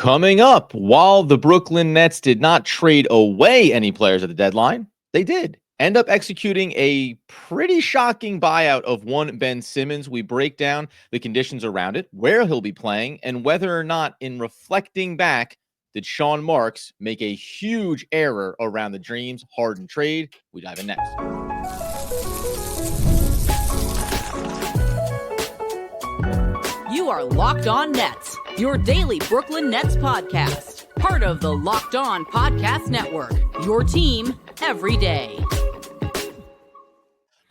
Coming up, while the Brooklyn Nets did not trade away any players at the deadline, they did end up executing a pretty shocking buyout of one Ben Simmons. We break down the conditions around it, where he'll be playing, and whether or not, in reflecting back, did Sean Marks make a huge error around the James Harden trade? We dive in next. You are Locked On Nets, your daily Brooklyn Nets podcast. Part of the Locked On Podcast Network, your team every day.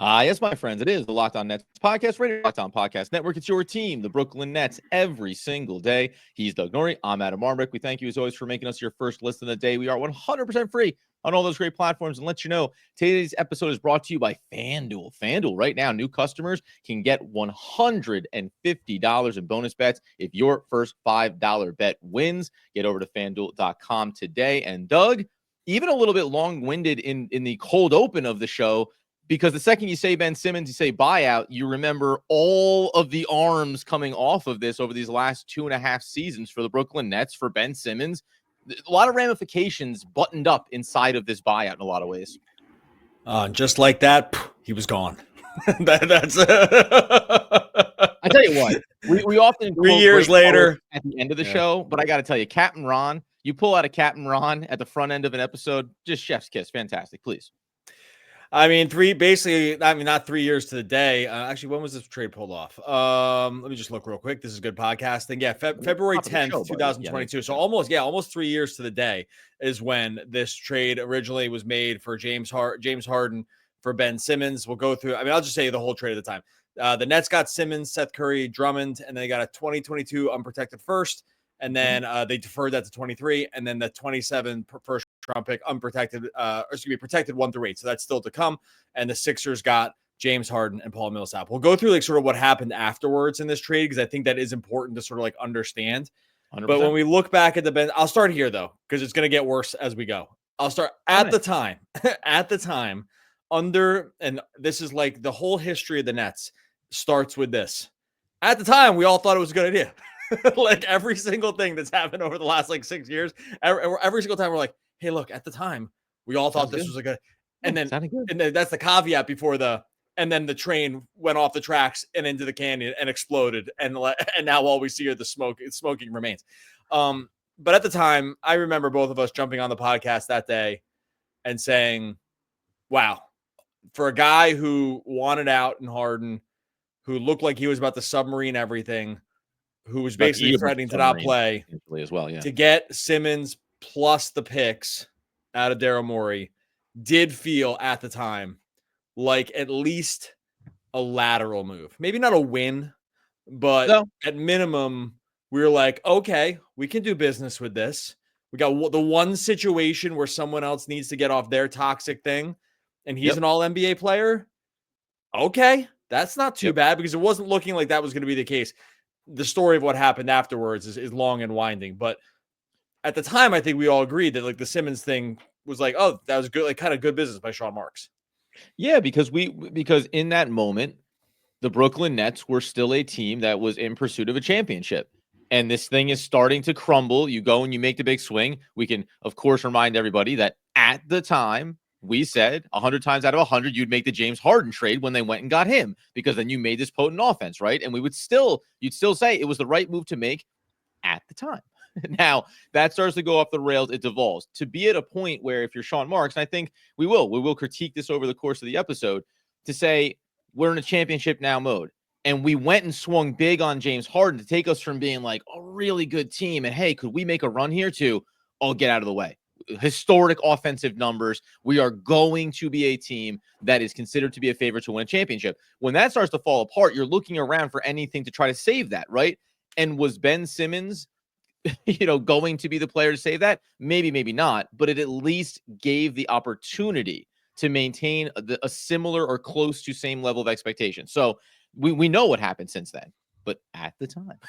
Yes, my friends, it is the Locked On Nets podcast, radio Locked On Podcast Network. It's your team, the Brooklyn Nets, every single day. He's Doug Norrie. I'm Adam Armbrick. We thank you, as always, for making us your first listen of the day. We are 100% free on all those great platforms. And let you know, today's episode is brought to you by FanDuel. FanDuel, right now, new customers can get $150 in bonus bets if your first $5 bet wins. Get over to FanDuel.com today. And Doug, even a little bit long-winded in the cold open of the show, because the second you say Ben Simmons, you say buyout, you remember all of the arms coming off of this over these last 2.5 seasons for the Brooklyn Nets, for Ben Simmons. A lot of ramifications buttoned up inside of this buyout in a lot of ways. Just like that, he was gone. That's I tell you what, we often 3 years later at the end of the show, but I got to tell you, Captain Ron, you pull out a Captain Ron at the front end of an episode, just chef's kiss. Fantastic. Please. I mean, not 3 years to the day. Actually, when was this trade pulled off? Let me just look real quick. This is good podcasting. Yeah, February 10th, 2022. Yeah, so almost 3 years to the day is when this trade originally was made for James Harden for Ben Simmons. We'll go through. I mean, I'll just say the whole trade at the time. The Nets got Simmons, Seth Curry, Drummond, and then they got a 2022 unprotected first. And then they deferred that to 23, and then the 27 first round pick unprotected, protected 1 through 8. So that's still to come. And the Sixers got James Harden and Paul Millsap. We'll go through like sort of what happened afterwards in this trade, because I think that is important to sort of like understand. 100%. But when we look back at the bench, I'll start here though, because it's going to get worse as we go. I'll start at the time, and this is like the whole history of the Nets starts with this. At the time, we all thought it was a good idea. Like every single thing that's happened over the last like 6 years, every single time we're like, hey, look, at the time we all thought this was a good, and then that's the caveat before and then the train went off the tracks and into the canyon and exploded, and now all we see are the smoking remains. But at the time, I remember both of us jumping on the podcast that day and saying, wow, for a guy who wanted out in Harden, who looked like he was about to submarine everything, who was basically threatening to not play as well, to get Simmons plus the picks out of Daryl Morey, did feel at the time like at least a lateral move. Maybe not a win, but at minimum, we were like, okay, we can do business with this. We got the one situation where someone else needs to get off their toxic thing, and he's an all-NBA player. Okay, that's not too bad, because it wasn't looking like that was going to be the case. The story of what happened afterwards is long and winding, but at the time, I think we all agreed that like the Simmons thing was like, oh, that was good, like kind of good business by Sean Marks. Yeah, because in that moment, the Brooklyn Nets were still a team that was in pursuit of a championship, and this thing is starting to crumble. You go and you make the big swing. We can, of course, remind everybody that at the time, we said 100 times out of 100, you'd make the James Harden trade when they went and got him, because then you made this potent offense, right? And you'd still say it was the right move to make at the time. Now that starts to go off the rails. It devolves to be at a point where, if you're Sean Marks, and I think we will critique this over the course of the episode, to say we're in a championship now mode, and we went and swung big on James Harden to take us from being like a really good team and, hey, could we make a run here, to, oh, get out of the way. Historic offensive numbers. We are going to be a team that is considered to be a favorite to win a championship. When that starts to fall apart, you're looking around for anything to try to save that, right? And was Ben Simmons, going to be the player to save that? Maybe, maybe not, but it at least gave the opportunity to maintain a similar or close to same level of expectation. So we know what happened since then, but at the time,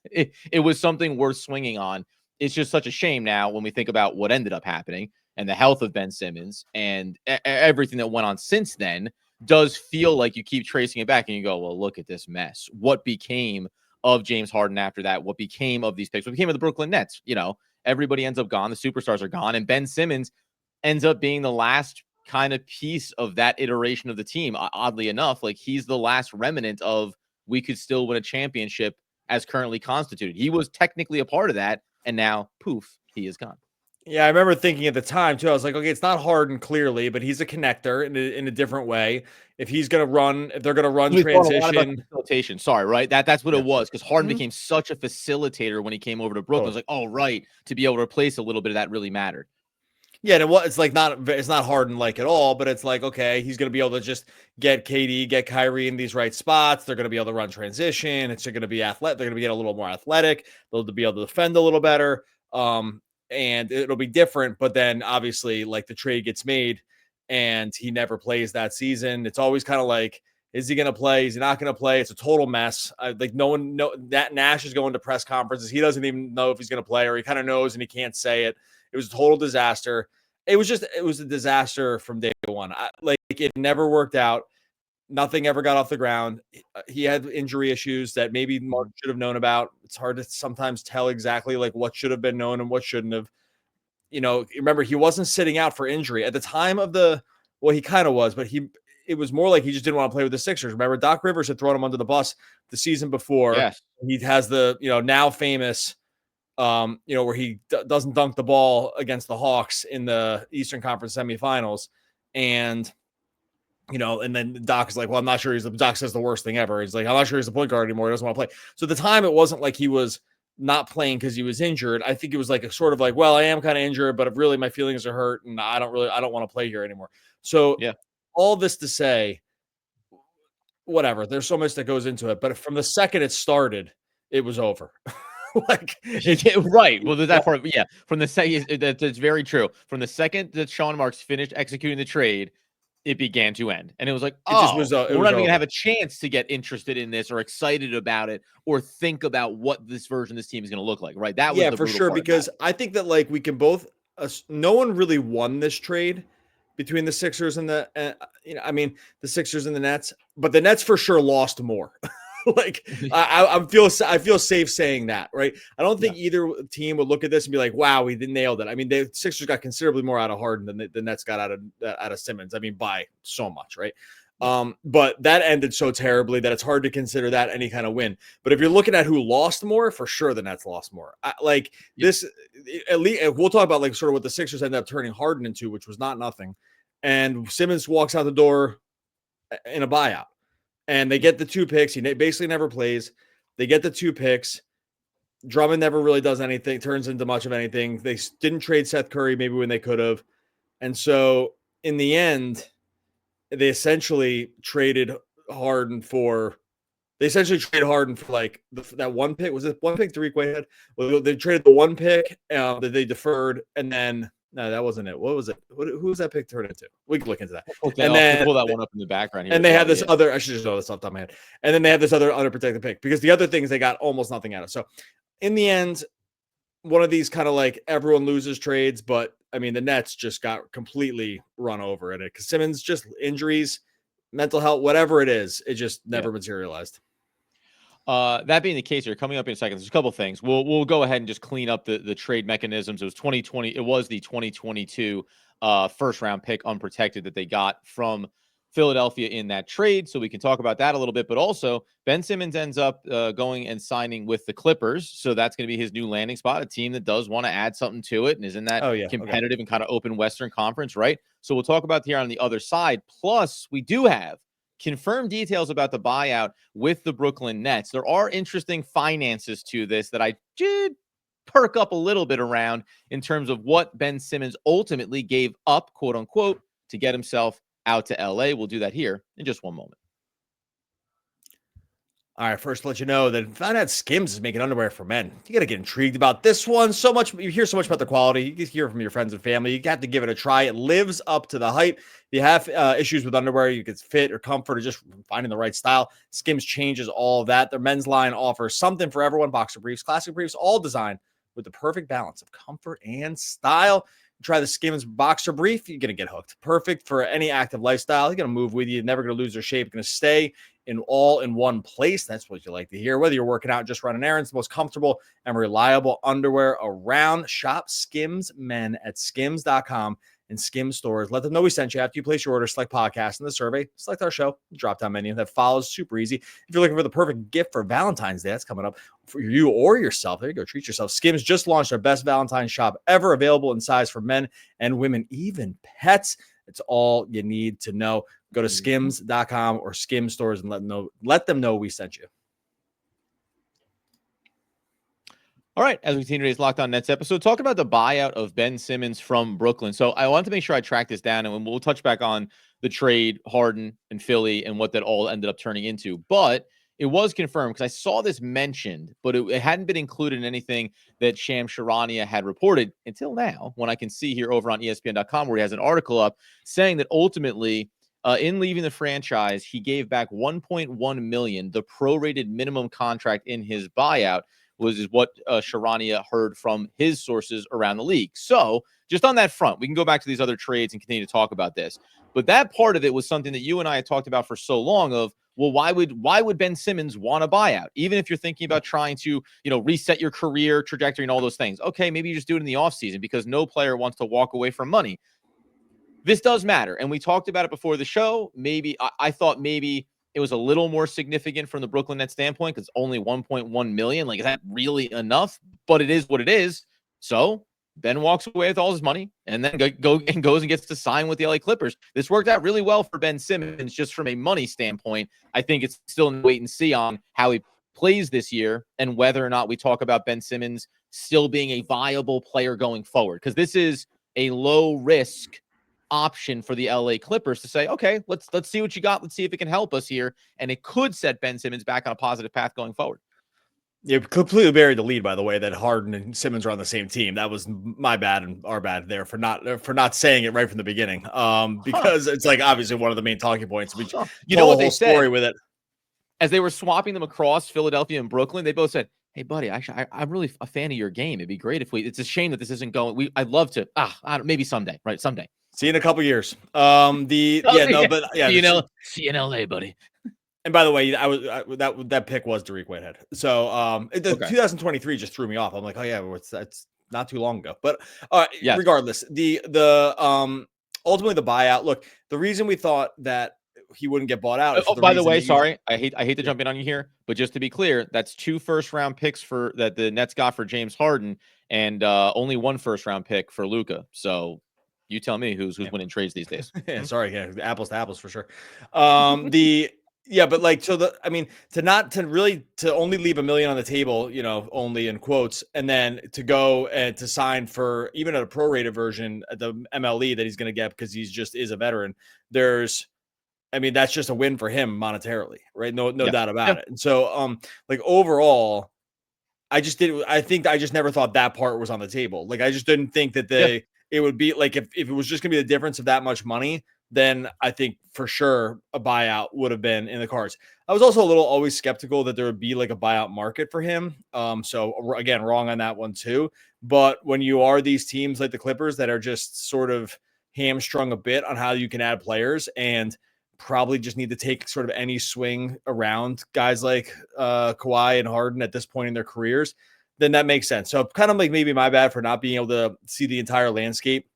it was something worth swinging on. It's just such a shame now when we think about what ended up happening and the health of Ben Simmons and everything that went on since then. Does feel like you keep tracing it back and you go, well, look at this mess. What became of James Harden after that. What became of these picks? What became of the Brooklyn Nets? Everybody ends up gone. The superstars are gone. And Ben Simmons ends up being the last kind of piece of that iteration of the team. Oddly enough, like he's the last remnant of we could still win a championship as currently constituted. He was technically a part of that. And now, poof, he is gone. Yeah, I remember thinking at the time too. I was like, okay, it's not Harden clearly, but he's a connector in a different way. If they're going to run transition, facilitation. Sorry, right? That's what it was, because Harden became such a facilitator when he came over to Brooklyn. I was like, oh, right, to be able to replace a little bit of that really mattered. Yeah, and it's not Harden like at all, but it's like, okay, he's going to be able to just get KD, get Kyrie in these right spots. They're going to be able to run transition. It's going to be athletic. They're going to get a little more athletic. They'll be able to defend a little better. And it'll be different. But then obviously, like, the trade gets made and he never plays that season. It's always kind of like, is he going to play? Is he not going to play? It's a total mess. That Nash is going to press conferences. He doesn't even know if he's going to play, or he kind of knows and he can't say it. It was a total disaster. It was a disaster from day one. It never worked out. Nothing ever got off the ground. He had injury issues that maybe Mark should have known about. It's hard to sometimes tell exactly like what should have been known and what shouldn't have. Remember, he wasn't sitting out for injury at the time of he kind of was, but it was more like he just didn't want to play with the Sixers. Remember, Doc Rivers had thrown him under the bus the season before. Yes. He has the, now famous, where he doesn't dunk the ball against the Hawks in the Eastern Conference semifinals. And then Doc is like, well, I'm not sure Doc says the worst thing ever. He's like, I'm not sure he's the point guard anymore. He doesn't want to play. So at the time, it wasn't like he was not playing because he was injured. I think it was like a sort of like, well, I am kind of injured, but really my feelings are hurt and I don't want to play here anymore. So yeah, all this to say, whatever, there's so much that goes into it, but from the second it started, it was over. Right. Well, that part, yeah. From the second, that's very true. From the second that Sean Marks finished executing the trade, it began to end. And it was like, we're not even going to have a chance to get interested in this or excited about it or think about what this version of this team is going to look like, right? That was for sure, because I think that we can both, no one really won this trade between the Sixers and the Sixers and the Nets, but the Nets for sure lost more. I feel safe saying that, right? I don't think either team would look at this and be like, wow, we nailed it. I mean, the Sixers got considerably more out of Harden than the Nets got out of Simmons. I mean, by so much, right? But that ended so terribly that it's hard to consider that any kind of win. But if you're looking at who lost more, for sure the Nets lost more. This, at least we'll talk about sort of what the Sixers ended up turning Harden into, which was not nothing. And Simmons walks out the door in a buyout. And they get the 2 picks. He basically never plays. They get the 2 picks. Drummond never really does anything, turns into much of anything. They didn't trade Seth Curry maybe when they could have. And so in the end, they essentially traded Harden for that 1 pick. Was it 1 pick Tariq Whitehead? Well, they traded the 1 pick that they deferred, and then no, that wasn't it. What was it? Who was that pick turned into? We can look into that. Okay, and then pull that one up in the background here. And they had this other. I should just know this off the top of my head. And then they had this other unprotected pick, because the other things they got almost nothing out of. So in the end, one of these kind of everyone loses trades, but I mean the Nets just got completely run over in it because Simmons, just injuries, mental health, whatever it is, it just never materialized. That being the case, here coming up in a second, there's a couple things. We'll go ahead and just clean up the trade mechanisms. It was 2020. It was the 2022 first round pick unprotected that they got from Philadelphia in that trade. So we can talk about that a little bit. But also, Ben Simmons ends up going and signing with the Clippers. So that's going to be his new landing spot, a team that does want to add something to it and is in that competitive and kind of open Western Conference, right? So we'll talk about here on the other side. Plus, we do have confirmed details about the buyout with the Brooklyn Nets. There are interesting finances to this that I did perk up a little bit around in terms of what Ben Simmons ultimately gave up, quote unquote, to get himself out to LA. We'll do that here in just one moment. All right, first, let you know that FINNEY Skims is making underwear for men. You got to get intrigued about this one. So much, you hear so much about the quality. You can hear from your friends and family. You have to give it a try. It lives up to the hype. If you have issues with underwear, you get fit or comfort or just finding the right style, Skims changes all of that. Their men's line offers something for everyone. Boxer briefs, classic briefs, all designed with the perfect balance of comfort and style. Try the Skims Boxer Brief. You're going to get hooked. Perfect for any active lifestyle. You're going to move with you. You're never going to lose your shape. You're going to stay in one place. That's what you like to hear. Whether you're working out, just running errands, the most comfortable and reliable underwear around. Shop Skims Men at skims.com and Skims stores. Let them know we sent you. After you place your order, select podcast in the survey, select our show, drop-down menu that follows. Super easy. If you're looking for the perfect gift for Valentine's Day, that's coming up for you or yourself. There you go. Treat yourself. Skims just launched their best Valentine's shop ever, available in size for men and women, even pets. It's all you need to know. Go to skims.com or Skims stores and let them know we sent you. All right, as we continue today's Locked On Nets episode, talking about the buyout of Ben Simmons from Brooklyn. So I wanted to make sure I track this down, and we'll touch back on the trade, Harden and Philly, and what that all ended up turning into. But it was confirmed because I saw this mentioned, but it hadn't been included in anything that Shams Charania had reported until now, when I can see here over on ESPN.com where he has an article up saying that ultimately, in leaving the franchise, he gave back $1.1 million, the prorated minimum contract in his buyout, is what Charania heard from his sources around the league. So just on that front, we can go back to these other trades and continue to talk about this. But that part of it was something that you and I had talked about for so long of, well, why would Ben Simmons want a buyout? Even if you're thinking about trying to, reset your career trajectory and all those things. Okay, maybe you just do it in the offseason because no player wants to walk away from money. This does matter. And we talked about it before the show. Maybe I thought maybe it was a little more significant from the Brooklyn Nets standpoint because only 1.1 million. Like, is that really enough? But it is what it is. So Ben walks away with all his money and then goes and gets to sign with the LA Clippers. This worked out really well for Ben Simmons just from a money standpoint. I think it's still in wait and see on how he plays this year and whether or not we talk about Ben Simmons still being a viable player going forward, because this is a low risk option for the LA Clippers to say, okay, let's see what you got. Let's see if it can help us here. And it could set Ben Simmons back on a positive path going forward. You completely buried the lead, by the way, that Harden and Simmons are on the same team. That was my bad and our bad there for not saying it right from the beginning. Because it's like obviously one of the main talking points. You know what they story said with it as they were swapping them across Philadelphia and Brooklyn. They both said, "Hey, buddy, actually, I'm really a fan of your game. It'd be great if it's a shame that this isn't going. I'd love to. Maybe someday, right? Someday. See you in a couple years. See you in LA, buddy." And by the way, that pick was Dariq Whitehead. So 2023 just threw me off. I'm like, oh yeah, that's not too long ago. But regardless, the ultimately the buyout. Look, the reason we thought that he wouldn't get bought out. By the way, sorry, I hate to jump in on you here, but just to be clear, that's 2 first-round picks that the Nets got for James Harden, and only 1 first-round pick for Luka. So you tell me who's winning trades these days. Sorry, apples to apples for sure. But like, so to only leave $1 million on the table, only in quotes, and then to go and to sign for even at a prorated version at the MLE that he's going to get because is a veteran. That's just a win for him monetarily, right? No doubt about it. And so, overall, I just never thought that part was on the table. Like, I just didn't think that it would be like, if it was just gonna be the difference of that much money, then I think for sure a buyout would have been in the cards. I was also always skeptical that there would be like a buyout market for him. So again, wrong on that one too. But when you are these teams like the Clippers that are just sort of hamstrung a bit on how you can add players and probably just need to take sort of any swing around guys like Kawhi and Harden at this point in their careers, then that makes sense. So kind of like maybe my bad for not being able to see the entire landscape,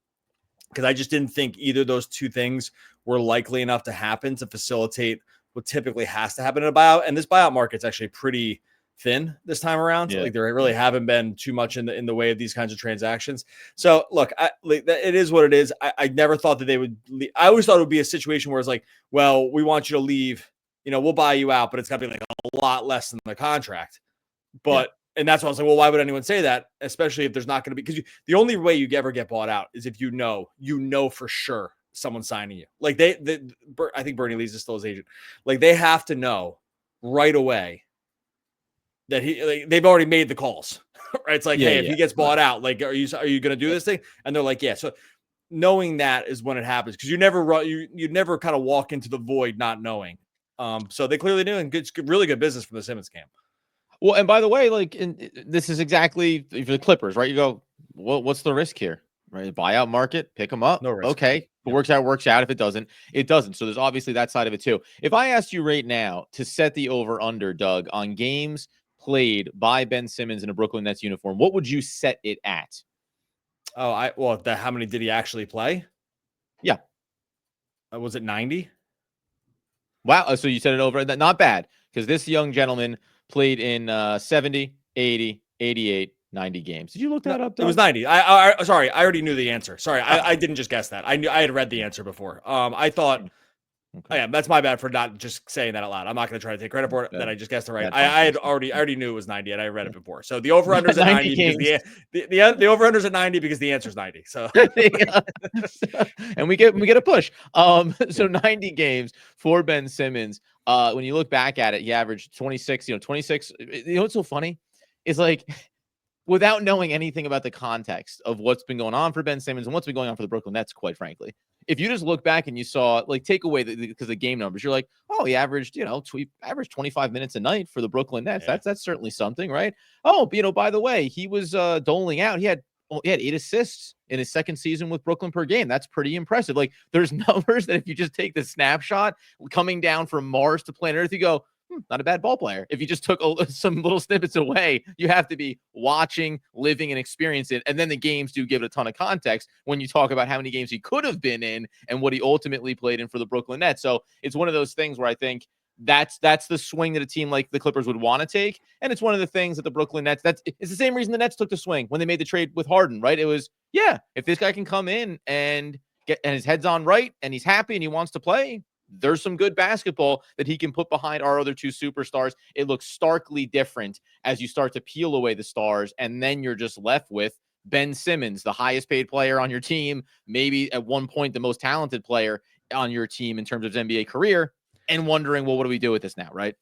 because I just didn't think either of those two things were likely enough to happen to facilitate what typically has to happen in a buyout. And this buyout market's actually pretty thin this time around. Yeah. Like, there really haven't been too much in the way of these kinds of transactions. So look, it is what it is. I never thought that they would leave. I always thought it would be a situation where it's like, well, we want you to leave, we'll buy you out, but it's got to be like a lot less than the contract. But and that's why I was like, well, why would anyone say that? Especially if there's not going to be, because the only way you ever get bought out is if you know for sure someone's signing you. Like I think Bernie Lee's is still his agent. Like, they have to know right away that they've already made the calls, right? It's like, hey, if he gets bought out, like, are you going to do this thing? And they're like, yeah. So knowing that is when it happens, because you never kind of walk into the void not knowing. So they clearly do, and really good business from the Simmons camp. Well, and by the way, this is exactly for the Clippers, right? You go, well, what's the risk here? right? Buyout market, pick them up. No risk. Okay. If it works out, works out. If it doesn't, it doesn't. So there's obviously that side of it too. If I asked you right now to set the over under, Doug, on games played by Ben Simmons in a Brooklyn Nets uniform, what would you set it at? Oh, how many did he actually play? Yeah. Was it 90? Wow. So you set it over. Not bad, because this young gentleman played in 70, 80, 88, 90 games. Did you look that up, Doug? It was 90. Sorry, I already knew the answer. Sorry, I didn't just guess that. I had read the answer before. I thought, okay. Yeah, that's my bad for not just saying that out loud. I'm not going to try to take credit for it that I just guessed it right. I already knew it was 90, and I read it before. So the over under is at 90 because the over under is at 90 because the answer is 90. So and we get a push. So 90 games for Ben Simmons. When you look back at it, he averaged 26. 26. You know what's so funny is, like, without knowing anything about the context of what's been going on for Ben Simmons and what's been going on for the Brooklyn Nets, quite frankly, if you just look back and you saw, like, take away because the game numbers, you're like, oh, he averaged, averaged 25 minutes a night for the Brooklyn Nets. Yeah. That's certainly something, right? Oh, by the way, he was doling out. He had 8 assists in his second season with Brooklyn per game. That's pretty impressive. Like, there's numbers that if you just take the snapshot coming down from Mars to planet Earth, you go, not a bad ball player. If you just took some little snippets away, you have to be watching, living, and experiencing it. And then the games do give it a ton of context when you talk about how many games he could have been in and what he ultimately played in for the Brooklyn Nets. So it's one of those things where I think that's the swing that a team like the Clippers would want to take. And it's one of the things that the Brooklyn Nets, it's the same reason the Nets took the swing when they made the trade with Harden, right? It was, yeah, if this guy can come in and his head's on right and he's happy and he wants to play, there's some good basketball that he can put behind our other two superstars. It looks starkly different as you start to peel away the stars, and then you're just left with Ben Simmons, the highest paid player on your team, maybe at one point the most talented player on your team in terms of his NBA career, and wondering, well, what do we do with this now, right?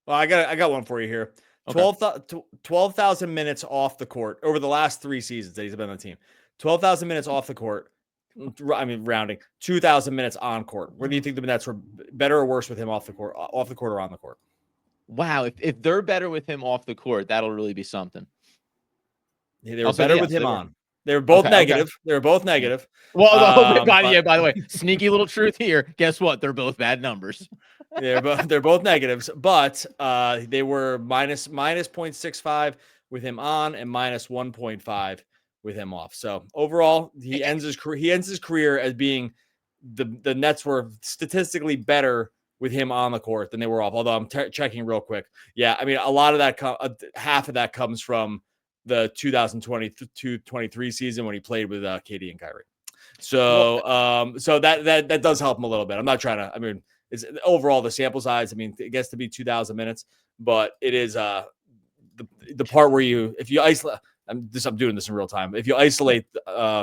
Well, I got one for you here. Okay. 12,000 minutes off the court over the last 3 seasons that he's been on the team. 12,000 minutes off the court. I mean, rounding 2,000 minutes on court. Where do you think the Nets were better or worse with him off the court or on the court? Wow. If they're better with him off the court, that'll really be something. Yeah, they were better with him on. They were both negative. Okay. They were both negative. Well, by the way, sneaky little truth here. Guess what? They're both bad numbers. They're both negatives, but they were minus 0.65 with him on and minus 1.5 with him off. So overall, he ends his career as being the Nets were statistically better with him on the court than they were off. Although I'm checking real quick. Yeah, I mean, a lot of that, half of that comes from the 2022-23 season when he played with KD and Kyrie. So so that does help him a little bit. I'm not trying to. I mean, it's overall the sample size. I mean, it gets to be 2,000 minutes, but it is the part where if you isolate. I'm doing this in real time. If you isolate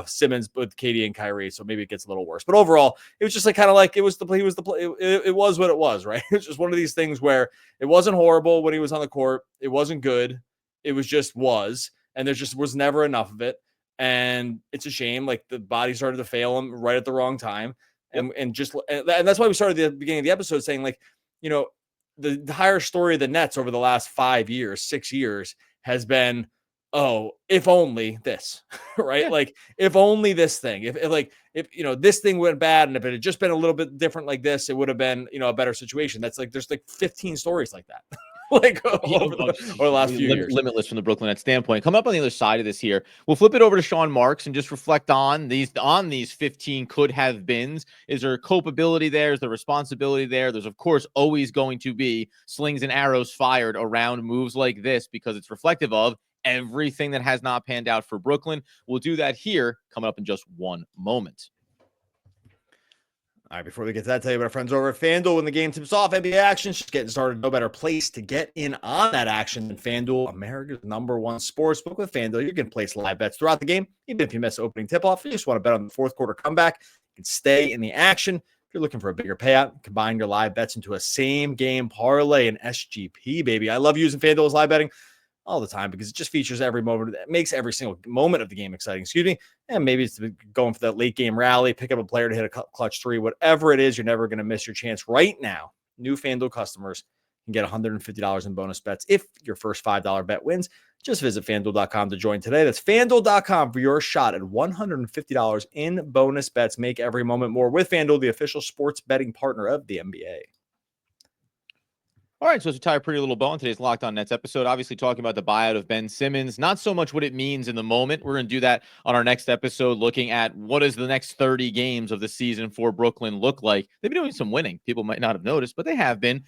Simmons with KD and Kyrie, so maybe it gets a little worse. But overall, it was just like kind of like it was the play. It was what it was, right? It was just one of these things where it wasn't horrible when he was on the court. It wasn't good. It was just was, and there just was never enough of it. And it's a shame. Like the body started to fail him right at the wrong time, and that's why we started the beginning of the episode saying, like, the higher story of the Nets over the last 5 years, 6 years has been, oh, if only this, right? Yeah. Like, if only this thing, if this thing went bad and if it had just been a little bit different like this, it would have been, a better situation. That's like, there's like 15 stories like that. Like over the last few years. Limitless from the Brooklyn Nets standpoint. Come up on the other side of this here. We'll flip it over to Sean Marks and just reflect on these 15 could have beens. Is there culpability there? Is there responsibility there? There's, of course, always going to be slings and arrows fired around moves like this because it's reflective of everything that has not panned out for Brooklyn. We'll do that here coming up in just one moment. All right, before we get to that, I'll tell you about our friends over at FanDuel. When the game tips off, NBA action just getting started. No better place to get in on that action than FanDuel, America's #1 sportsbook. With FanDuel, you can place live bets throughout the game. Even if you miss opening tip-off, you just want to bet on the fourth quarter comeback, you can stay in the action. If you're looking for a bigger payout, combine your live bets into a same-game parlay and SGP, baby. I love using FanDuel's live betting all the time because it just features every moment. It makes every single moment of the game exciting, and maybe it's going for that late game rally, pick up a player to hit a clutch 3, whatever it is, you're never going to miss your chance. Right now, new FanDuel customers and get $150 in bonus bets if your first $5 bet wins. Just visit FanDuel.com to join today. That's FanDuel.com for your shot at $150 in bonus bets. Make every moment more with FanDuel, the official sports betting partner of the NBA. All right, so to tie a pretty little bow on today's Locked On Nets episode, obviously talking about the buyout of Ben Simmons, not so much what it means in the moment. We're going to do that on our next episode, looking at what does the next 30 games of the season for Brooklyn look like. They've been doing some winning. People might not have noticed, but they have been.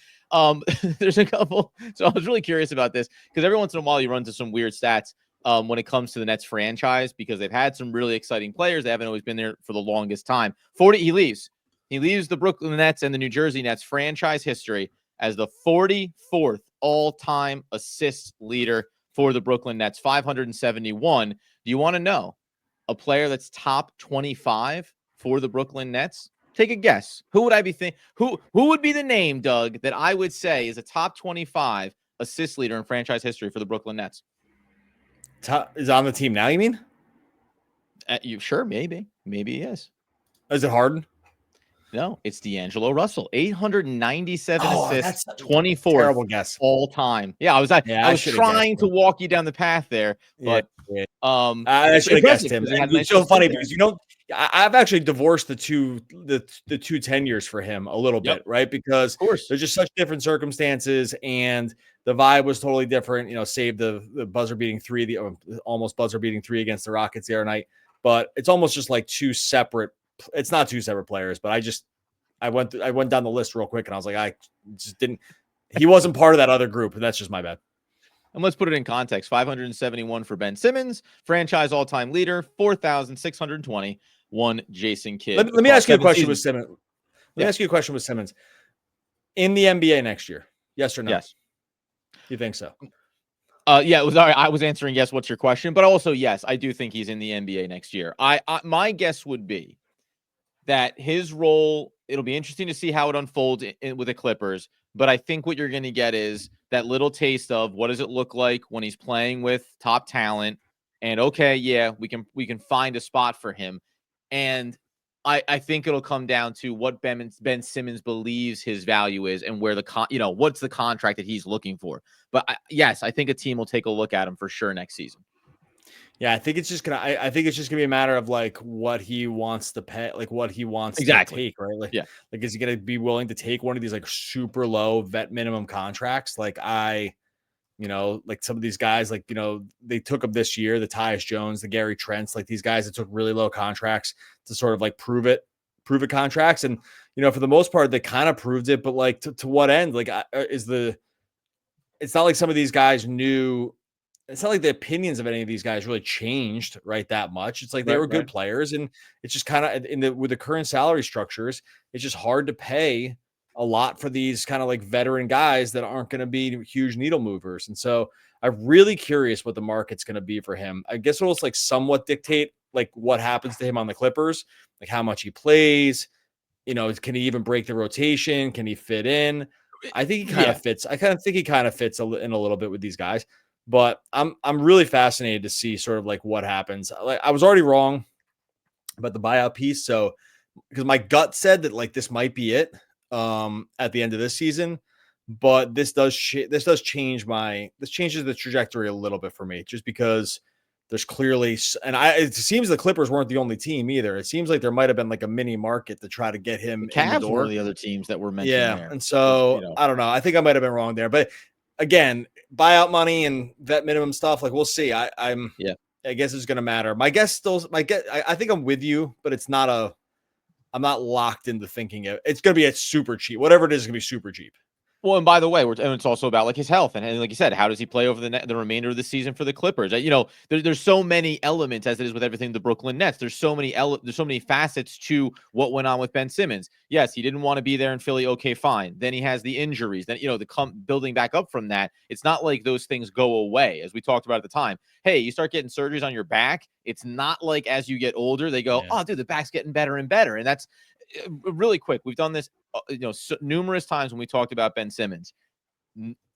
There's a couple. So I was really curious about this because every once in a while you run into some weird stats when it comes to the Nets franchise because they've had some really exciting players. They haven't always been there for the longest time. He leaves the Brooklyn Nets and the New Jersey Nets franchise history as the 44th all-time assists leader for the Brooklyn Nets, 571. Do you want to know a player that's top 25 for the Brooklyn Nets? Take a guess. Who would I be thinking? Who would be the name, Doug, that I would say is a top 25 assist leader in franchise history for the Brooklyn Nets? Is on the team now, you mean? You sure? Maybe he is. Is it Harden? No, it's D'Angelo Russell. 897 assists, 24th terrible guess all time. Yeah, I was trying to walk you down the path there, but I should have guessed him. It's so funny because I've actually divorced the two tenures for him a little bit, right? Because there's just such different circumstances, and the vibe was totally different. Save the buzzer beating three, the almost buzzer beating three against the Rockets the other night, but it's almost just like two separate. It's not two separate players, but I went down the list real quick and I was like, I just didn't. He wasn't part of that other group, and that's just my bad. And let's put it in context: 571 for Ben Simmons, franchise all-time leader, 4,621 Jason Kidd. Let me ask you a question with Simmons. Let me ask you a question with Simmons. In the NBA next year, yes or no? Yes. You think so? Yeah, I was answering yes. What's your question? But also yes, I do think he's in the NBA next year. My guess would be that his role, it'll be interesting to see how it unfolds with the Clippers. But I think what you're going to get is that little taste of what does it look like when he's playing with top talent. And okay, yeah, we can find a spot for him. And I think it'll come down to what Ben Simmons believes his value is and where what's the contract that he's looking for. But yes, I think a team will take a look at him for sure next season. Yeah, I think it's just gonna be a matter of like what he wants to pay, like what he wants to take, right? Like, like is he gonna be willing to take one of these like super low vet minimum contracts? Like like some of these guys, like they took them this year, the Tyus Jones, the Gary Trents, like these guys that took really low contracts to sort of like prove it contracts, and for the most part they kind of proved it, but like to what end? Like it's not like some of these guys knew. It's not like the opinions of any of these guys really changed that much. It's like they were good players, and it's just kind of with the current salary structures, it's just hard to pay a lot for these kind of like veteran guys that aren't going to be huge needle movers. And so I'm really curious what the market's going to be for him. I guess it'll like somewhat dictate like what happens to him on the Clippers, like how much he plays. Can he even break the rotation? Can he fit in? I think he kind of fits. I kind of think he kind of fits in a little bit with these guys. But I'm really fascinated to see sort of like what happens. Like I was already wrong about the buyout piece, so because my gut said that like this might be it at the end of this season, but this changes the trajectory a little bit for me, just because there's clearly, and it seems the Clippers weren't the only team either. It seems like there might have been like a mini market to try to get him. The Cavs were one of the other teams that were mentioned there. And so I don't know. I think I might have been wrong there, but again, buyout money and vet minimum stuff, like we'll see. I guess it's gonna matter. I think I'm with you, but I'm not locked into thinking it's gonna be a super cheap. Whatever it is gonna be super cheap. Well, and by the way, and it's also about like his health, and like you said, how does he play over the remainder of the season for the Clippers? There's so many elements, as it is with everything the Brooklyn Nets. There's so many facets to what went on with Ben Simmons. Yes, he didn't want to be there in Philly. Okay, fine. Then he has the injuries. Then building back up from that. It's not like those things go away, as we talked about at the time. Hey, you start getting surgeries on your back. It's not like as you get older, they go, oh, dude, the back's getting better and better, and that's really quick. We've done this numerous times when we talked about Ben Simmons.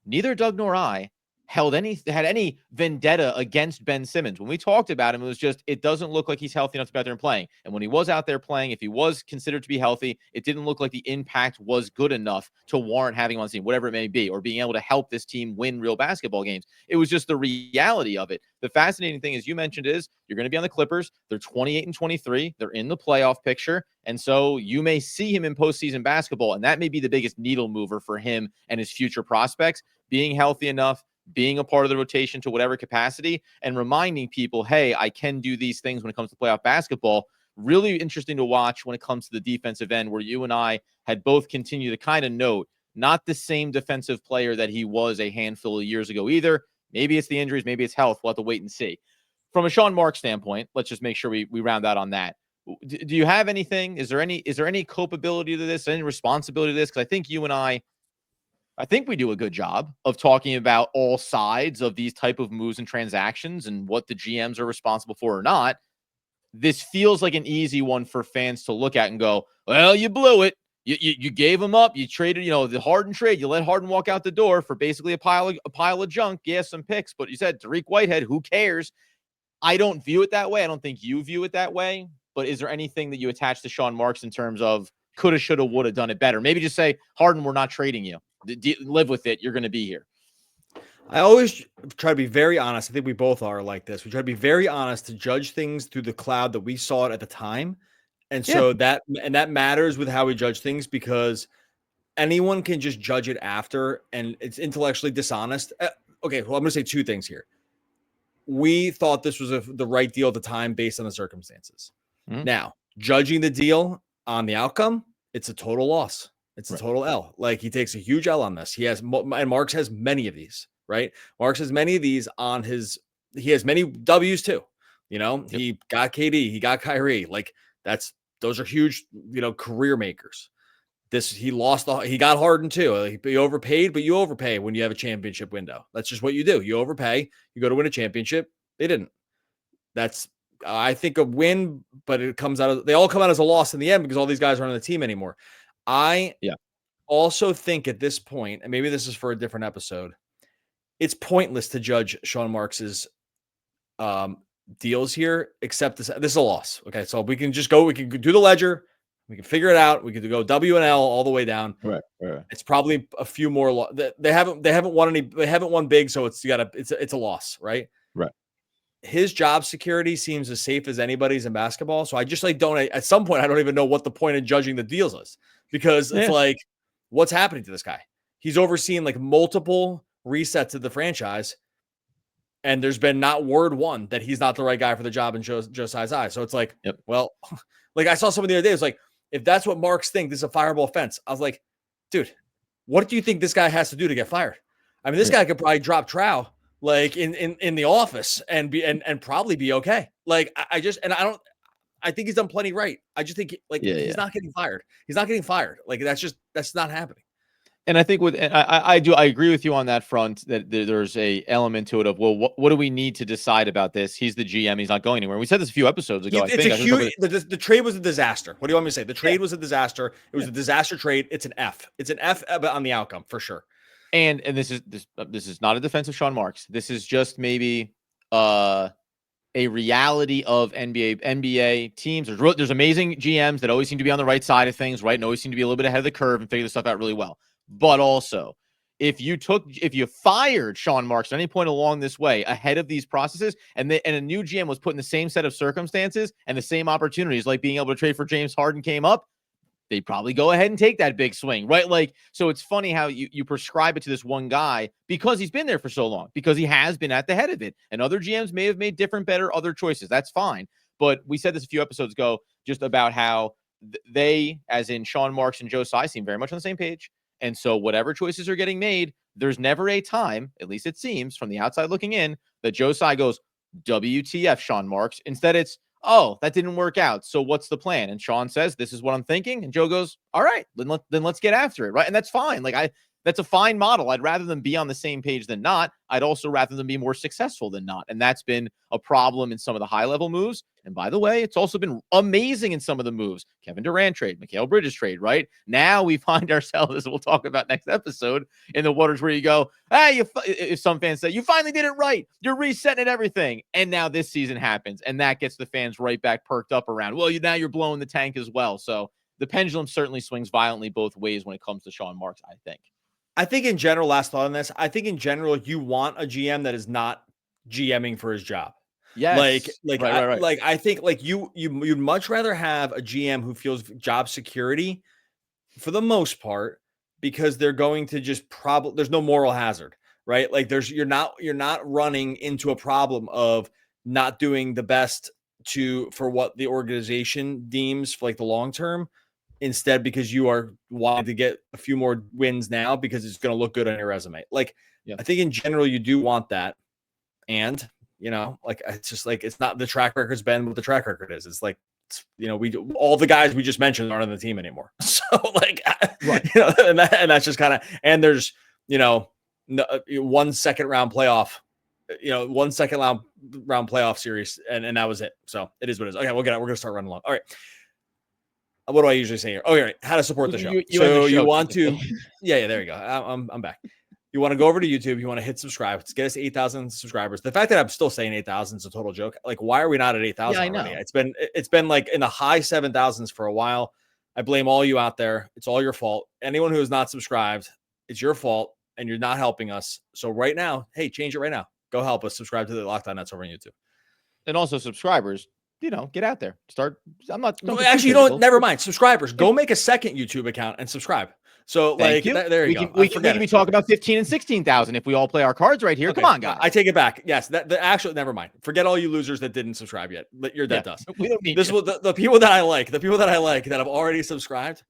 Neither Doug nor I had any vendetta against Ben Simmons. When we talked about him, it was just, it doesn't look like he's healthy enough to be out there and playing. And when he was out there playing, if he was considered to be healthy, it didn't look like the impact was good enough to warrant having him on the team, whatever it may be, or being able to help this team win real basketball games. It was just the reality of it. The fascinating thing, as you mentioned, is you're going to be on the Clippers. They're 28-23. They're in the playoff picture. And so you may see him in postseason basketball, and that may be the biggest needle mover for him and his future prospects, being healthy enough, being a part of the rotation to whatever capacity, and reminding people, hey, I can do these things when it comes to playoff basketball. Really interesting to watch when it comes to the defensive end, where you and I had both continued to kind of note, not the same defensive player that he was a handful of years ago either. Maybe it's the injuries, maybe it's health. We'll have to wait and see. From a Sean Marks standpoint, let's just make sure we round out on that. Do you have anything? Is there any culpability to this, any responsibility to this? Because I think you and I think we do a good job of talking about all sides of these type of moves and transactions and what the GMs are responsible for or not. This feels like an easy one for fans to look at and go, well, you blew it. You gave him up. You traded, the Harden trade. You let Harden walk out the door for basically a pile of junk. Yeah, some picks, but you said Tariq Whitehead, who cares? I don't view it that way. I don't think you view it that way. But is there anything that you attach to Sean Marks in terms of coulda, shoulda, woulda done it better? Maybe just say, Harden, we're not trading you. Live with it. You're going to be here. I always try to be very honest. I think we both are like this. We try to be very honest to judge things through the cloud that we saw it at the time. And so that matters with how we judge things, because anyone can just judge it after, and it's intellectually dishonest. Okay, well, I'm going to say two things here. We thought this was the right deal at the time based on the circumstances. Mm-hmm. Now, judging the deal on the outcome, it's a total loss. It's a total L. Like, he takes a huge L on this. And Marks has many of these, right? Marks has many of these on he has many W's too. He got KD, he got Kyrie. Like, those are huge, career makers. He got Harden too. He overpaid, but you overpay when you have a championship window. That's just what you do. You overpay, you go to win a championship. They didn't. That's, I think, a win, but they all come out as a loss in the end because all these guys aren't on the team anymore. I also think at this point, and maybe this is for a different episode, it's pointless to judge Sean Marks's deals here, except this is a loss. Okay, so we can do the ledger, we can figure it out. We can go W and L all the way down. Right. It's probably a few more. They haven't won any. They haven't won big, so it's a loss, right? Right. His job security seems as safe as anybody's in basketball. So I just don't. At some point, I don't even know what the point of judging the deals is, because it's like, what's happening to this guy? He's overseeing like multiple resets of the franchise, and there's been not word one that he's not the right guy for the job in Josiah's eyes. So it's like, well, like I saw someone the other day. It was like, if that's what Marks think, this is a fireable offense. I was like, dude, what do you think this guy has to do to get fired? I mean, this guy could probably drop trow like in the office and probably be okay. Like I think he's done plenty right. I just think he's not getting fired. He's not getting fired. Like that's not happening. And I think I agree with you on that front, that there's a element to it of, well, what do we need to decide about this? He's the GM. He's not going anywhere. We said this a few episodes ago. The trade was a disaster. What do you want me to say? The trade was a disaster. It was a disaster trade. It's an F. It's an F on the outcome for sure. And this is not a defense of Sean Marks. This is just maybe a reality of NBA teams. There's amazing GMs that always seem to be on the right side of things, right? And always seem to be a little bit ahead of the curve and figure this stuff out really well. But also, if you fired Sean Marks at any point along this way ahead of these processes, and a new GM was put in the same set of circumstances and the same opportunities, like being able to trade for James Harden came up, they'd probably go ahead and take that big swing, right? Like, so it's funny how you prescribe it to this one guy because he's been there for so long, because he has been at the head of it. And other GMs may have made different, better, other choices. That's fine. But we said this a few episodes ago, just about how they, as in Sean Marks and Joe Tsai, seem very much on the same page. And so whatever choices are getting made, there's never a time, at least it seems from the outside looking in, that Joe Tsai goes, WTF, Sean Marks. Instead, it's, oh, that didn't work out. So what's the plan? And Sean says, this is what I'm thinking. And Joe goes, all right, then let's get after it. Right. And that's fine. That's a fine model. I'd rather them be on the same page than not. I'd also rather them be more successful than not. And that's been a problem in some of the high level moves. And by the way, it's also been amazing in some of the moves. Kevin Durant trade, Mikal Bridges trade, right? Now we find ourselves, as we'll talk about next episode, in the waters where you go, hey, if some fans say, you finally did it right. You're resetting everything. And now this season happens. And that gets the fans right back perked up around, well, now you're blowing the tank as well. So the pendulum certainly swings violently both ways when it comes to Sean Marks, I think. I think in general, last thought on this, I think in general, you want a GM that is not GMing for his job. Yes. Right. Like I think like you'd much rather have a GM who feels job security for the most part, because they're going to just there's no moral hazard, right? Like you're not running into a problem of not doing the best for what the organization deems for like the long term, instead because you are wanting to get a few more wins now because it's going to look good on your resume. Like, I think in general you do want that. And like, it's just like, it's not the track record's been what the track record is. It's like, all the guys we just mentioned aren't on the team anymore. So like, right. And that's just kind of, and there's, 1 second round playoff, 1 second round playoff series. And that was it. So it is what it is. Okay. We're going to start running along. All right. What do I usually say here? Okay. Right. How to support the show. You want to, yeah, there you go. I'm back. You want to go over to YouTube. You want to hit subscribe. Let's get us 8,000 subscribers. The fact that I'm still saying 8,000 is a total joke. Like, why are we not at 8,000? Yeah, I know. It's been like in the high 7,000s for a while. I blame all you out there. It's all your fault. Anyone who is not subscribed, it's your fault, and you're not helping us. So right now, hey, change it right now. Go help us. Subscribe to the Locked On Nets over on YouTube. And also subscribers, get out there. Start. I'm not. No, actually, never mind. Subscribers, go make a second YouTube account and subscribe. So there you go. We can be talking about 15 and 16,000 if we all play our cards right here. Okay. Come on, guys. I take it back. Yes, never mind. Forget all you losers that didn't subscribe yet. You're dead to us. We don't need this. The people that I like, that have already subscribed,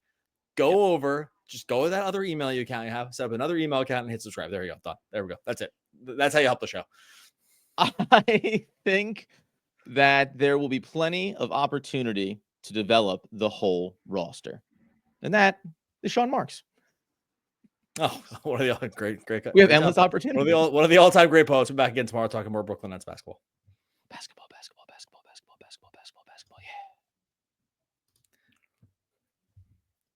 go over. Just go to that other email account you have. Set up another email account and hit subscribe. There you go. Done. There we go. That's it. That's how you help the show. I think that there will be plenty of opportunity to develop the whole roster, and that is Sean Marks. Oh, one of the great. We have endless opportunity. One of the all-time great poets. We're back again tomorrow talking more Brooklyn Nets basketball.